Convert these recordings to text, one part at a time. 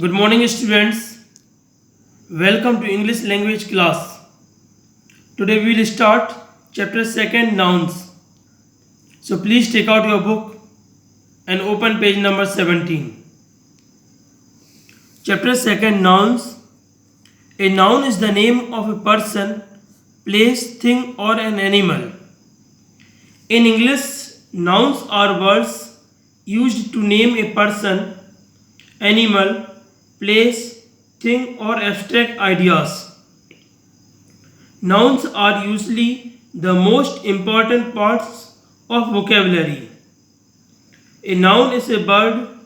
Good morning, students. Welcome to English language class. Today we will start chapter 2nd nouns. So please take out your book and open page number 17. Chapter 2nd nouns. A noun is the name of a person, place, thing or an animal. In English, nouns are words used to name a person, animal, place, thing or abstract ideas. Nouns are usually the most important parts of vocabulary. A noun is a word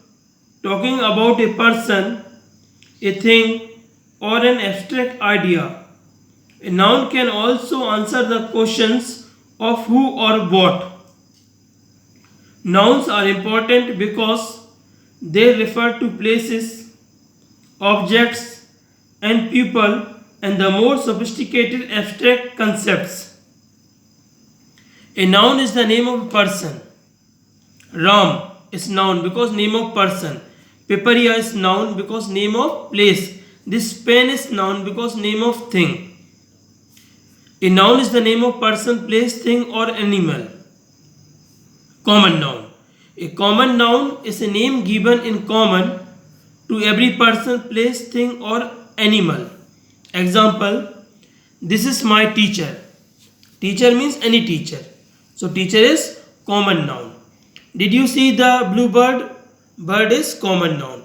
talking about a person, a thing, or an abstract idea. A noun can also answer the questions of who or what. Nouns are important because they refer to places, objects, and people and the more sophisticated abstract concepts. A noun is the name of a person. Ram is noun because name of person. Pipariya is noun because name of place. This pen is noun because name of thing. A noun is the name of person, place, thing or animal. Common noun. A common noun is a name given in common to every person, place, thing or animal. Example, this is my teacher. Teacher means any teacher. So teacher is common noun. Did you see the blue bird? Bird is common noun.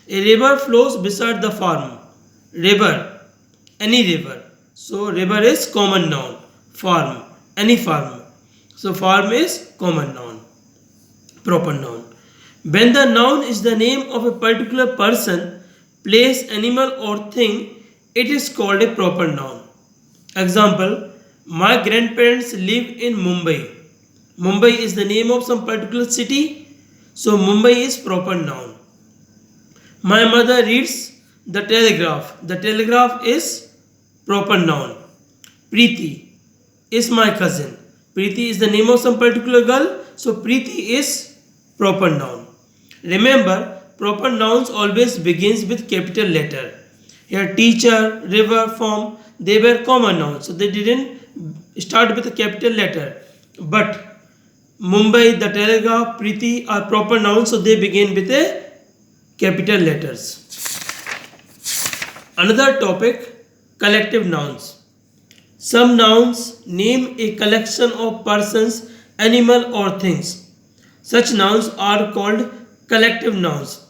A river flows beside the farm. River, any river. So river is common noun. Farm, any farm. So farm is common noun. Proper noun. When the noun is the name of a particular person, place, animal or thing, it is called a proper noun. Example, my grandparents live in Mumbai. Mumbai is the name of some particular city, so Mumbai is proper noun. My mother reads the telegraph. The telegraph is proper noun. Preeti is my cousin. Preeti is the name of some particular girl, so Preeti is proper noun. Remember, proper nouns always begins with capital letter. Here teacher, river, farm, they were common nouns, so they didn't start with a capital letter. But Mumbai, the telegraph, Preeti are proper nouns, so they begin with a capital letters. Another topic, collective nouns. Some nouns name a collection of persons, animal or things. Such nouns are called collective nouns.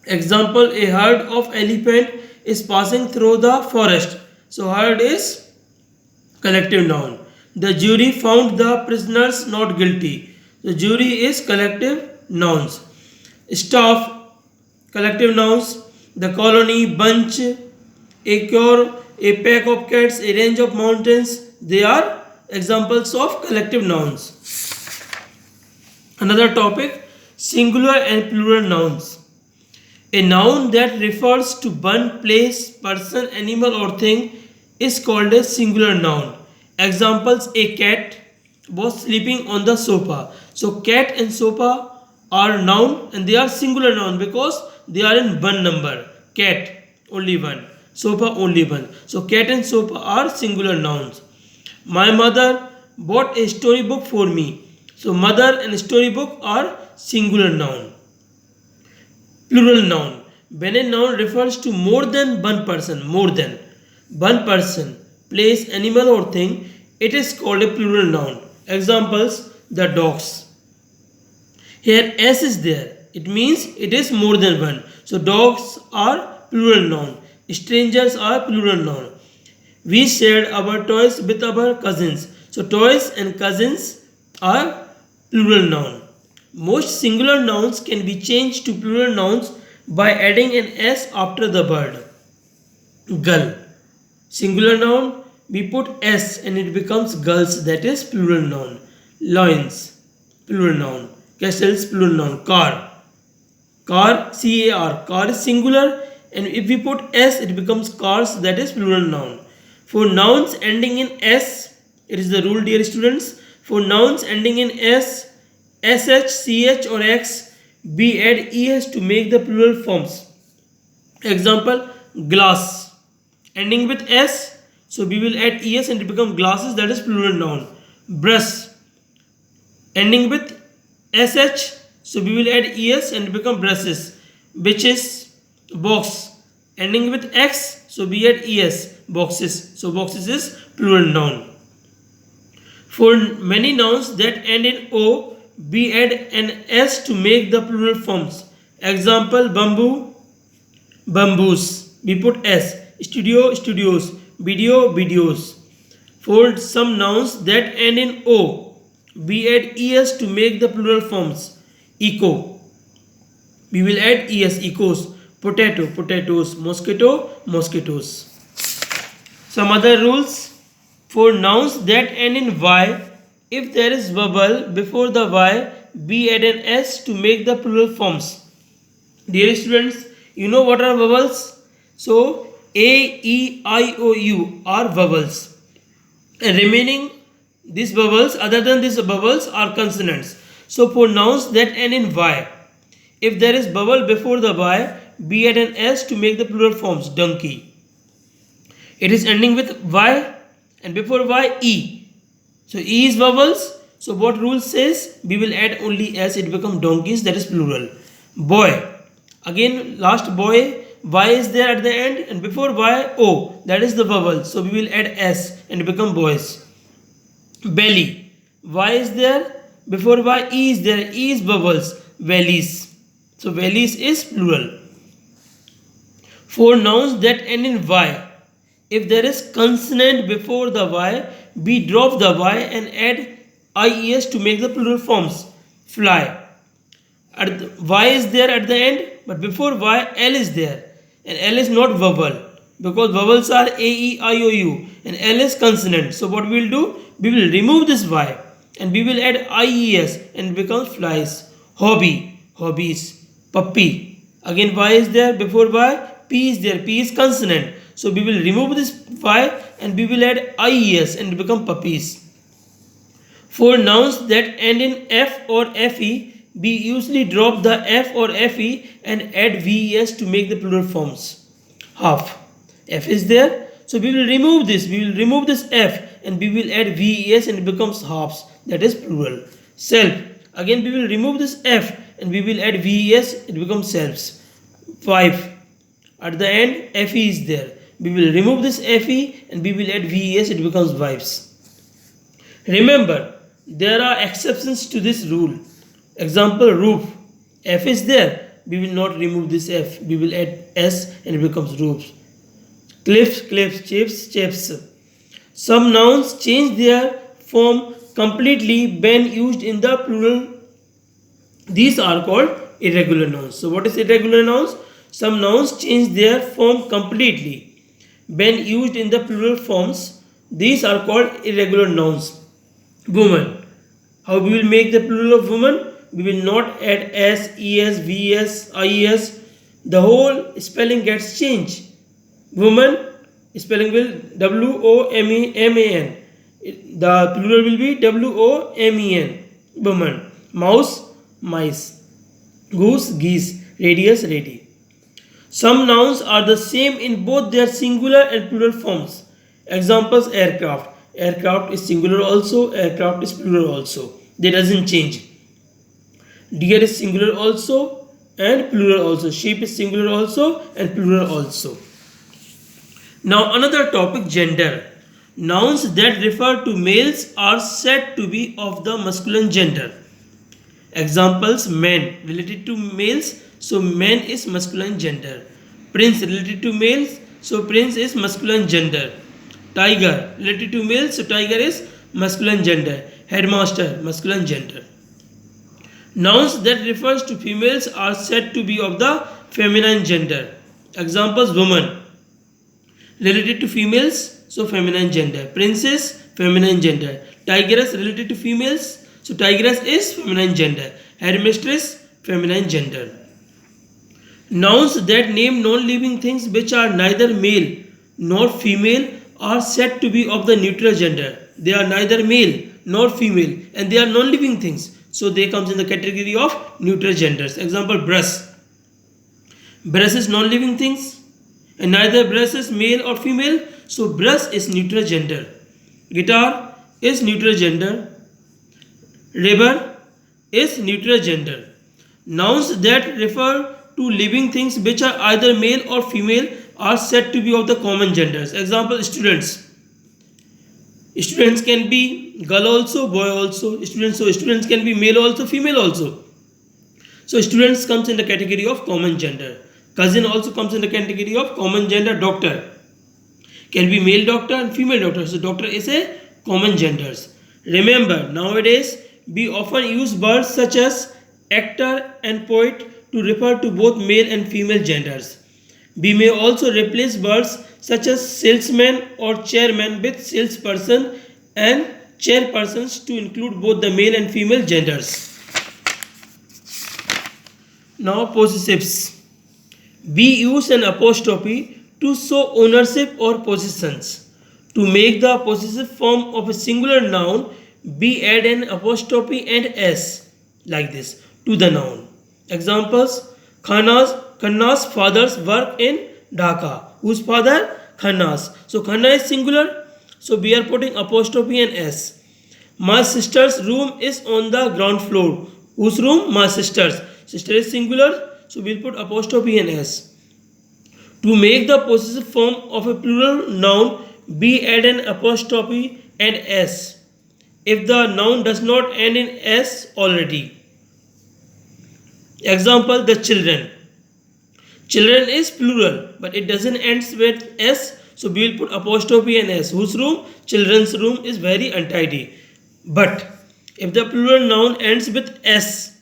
Example, a herd of elephant is passing through the forest. So herd is collective noun. The jury found the prisoners not guilty. The jury is collective nouns. Staff, collective nouns. The colony, bunch, a cure, a pack of cats, a range of mountains. They are examples of collective nouns. Another topic, singular and plural nouns. A noun that refers to one place, person, animal or thing is called a singular noun. Examples, a cat was sleeping on the sofa. So cat and sofa are noun and they are singular noun because they are in one number. Cat only one, sofa only one. So cat and sofa are singular nouns. My mother bought a storybook for me. So mother and storybook are singular noun. Plural noun. When a noun refers to more than one person, place, animal or thing, it is called a plural noun. Examples, the dogs. Here S is there. It means it is more than one. So dogs are plural noun. Strangers are plural noun. We shared our toys with our cousins. So toys and cousins are plural noun. Most singular nouns can be changed to plural nouns by adding an S after the word. Gull. Singular noun, we put S and it becomes gulls, that is plural noun. Lions, plural noun. Castles, plural noun. Car. Car, C-A-R. Car is singular and if we put S it becomes cars, that is plural noun. For nouns ending in S, it is the rule dear students. For nouns ending in S, SH, CH or X, we add ES to make the plural forms. Example, glass. Ending with s, so we will add es and it become glasses, that is plural noun. Brush. Ending with sh, so we will add es and become brushes. Bitches. Box. Ending with x, so we add es, boxes, so boxes is plural noun. For many nouns that end in o, we add an s to make the plural forms. Example, bamboo, bamboos, we put s. Studio, studios, video, videos. For some nouns that end in o, we add es to make the plural forms. Echo, we will add es, echoes. Potato, potatoes. Mosquito, mosquitoes. Some other rules. For nouns that end in y, if there is vowel before the y, we add an s to make the plural forms. Dear students, you know what are vowels? So a, e, I, o, u are vowels. And remaining these vowels, other than these vowels, are consonants. So for nouns that end in y, if there is vowel before the y, we add an s to make the plural forms. Donkey. It is ending with y and before y, e. So e is vowels. So what rule says? We will add only s, it become donkeys, that is plural. Boy. Again, last boy, y is there at the end and before y, o, that is the vowel. So we will add s and become boys. Belly. Y is there, before y, e is there, e is vowels. Valleys. So valleys is plural. For nouns that end in y, if there is consonant before the y, we drop the y and add ies to make the plural forms. Fly. Y is there at the end, but before y, l is there, and l is not vowel because vowels are a, e, I, o, u, and l is consonant. So what we will do? We will remove this y and we will add ies and it becomes flies. Hobby, hobbies. Puppy. Again y is there, before y, p is there, p is consonant. So we will remove this y and we will add ies and become puppies. For nouns that end in f or fe, we usually drop the f or fe and add ves to make the plural forms. Half. F is there, so we will remove this. We will remove this f and we will add ves and it becomes halves. That is plural. Self. Again we will remove this f and we will add ves. It becomes selves. Wife. At the end, fe is there. We will remove this fe and we will add ves. It becomes wives. Remember, there are exceptions to this rule. Example, roof. F is there. We will not remove this f. We will add s and it becomes roofs. Cliffs, cliffs, chips, chips. Some nouns change their form completely when used in the plural. These are called irregular nouns. So what is irregular nouns? Some nouns change their form completely when used in the plural forms. These are called irregular nouns. Woman. How we will make the plural of woman? We will not add s, es, vs, ies. The whole spelling gets changed. Woman, spelling will w-o-m-e-m-a-n. The plural will be w-o-m-e-n. Woman. Mouse, mice. Goose, geese. Radius, radi. Some nouns are the same in both their singular and plural forms. Examples, aircraft. Aircraft is singular also, aircraft is plural also. They doesn't change. Deer is singular also and plural also. Sheep is singular also and plural also. Now another topic, gender. Nouns that refer to males are said to be of the masculine gender. Examples, men related to males, so men is masculine gender. Prince related to males, so prince is masculine gender. Tiger related to males, so tiger is masculine gender. Headmaster, masculine gender. Nouns that refers to females are said to be of the feminine gender. Examples, woman related to females, so feminine gender. Princess, feminine gender. Tigress related to females, so tigress is feminine gender. Headmistress, feminine gender. Nouns that name non-living things which are neither male nor female are said to be of the neutral gender. They are neither male nor female and they are non-living things. So they comes in the category of neutral genders. Example, brush. Breast is non-living things, and neither breast is male or female, so breast is neutral gender. Guitar is neutral gender. River is neutral gender. Nouns that refer to living things which are either male or female are said to be of the common genders. Example, students. Students can be girl also, boy also. Students can be male also, female also. So students comes in the category of common gender. Cousin also comes in the category of common gender. Doctor can be male doctor and female doctor. So doctor is a common genders. Remember, nowadays we often use words such as actor and poet to refer to both male and female genders. We may also replace words such as salesman or chairman with salesperson and chairpersons to include both the male and female genders. Now possessives. We use an apostrophe to show ownership or possessions. To make the possessive form of a singular noun, we add an apostrophe and s like this to the noun. Examples: Khanna's fathers work in Dhaka. Whose father? Khanna's. So Khanna is singular, so we are putting apostrophe and s. My sister's room is on the ground floor. Whose room? My sister's. Sister is singular, so we'll put apostrophe and s. To make the possessive form of a plural noun, we add an apostrophe and s if the noun does not end in s already. Example: the children. Children is plural, but it doesn't end with s, so we will put apostrophe and s. Whose room? Children's room is very untidy. But if the plural noun ends with s,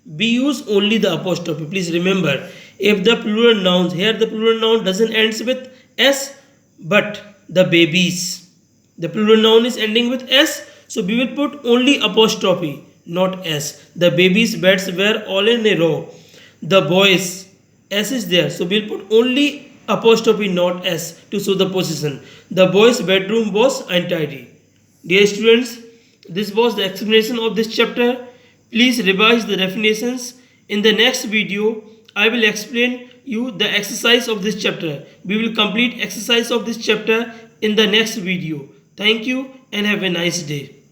we use only the apostrophe. Please remember, if the plural nouns, here the plural noun doesn't end with s, but the babies, the plural noun is ending with s, so we will put only apostrophe, not s. The babies' beds were all in a row. The boys, s is there, so we will put only apostrophe, not s, to show the possession. The boys' bedroom was untidy. Dear students, this was the explanation of this chapter. Please revise the definitions. In the next video, I will explain you the exercise of this chapter. We will complete exercise of this chapter in the next video. Thank you and have a nice day.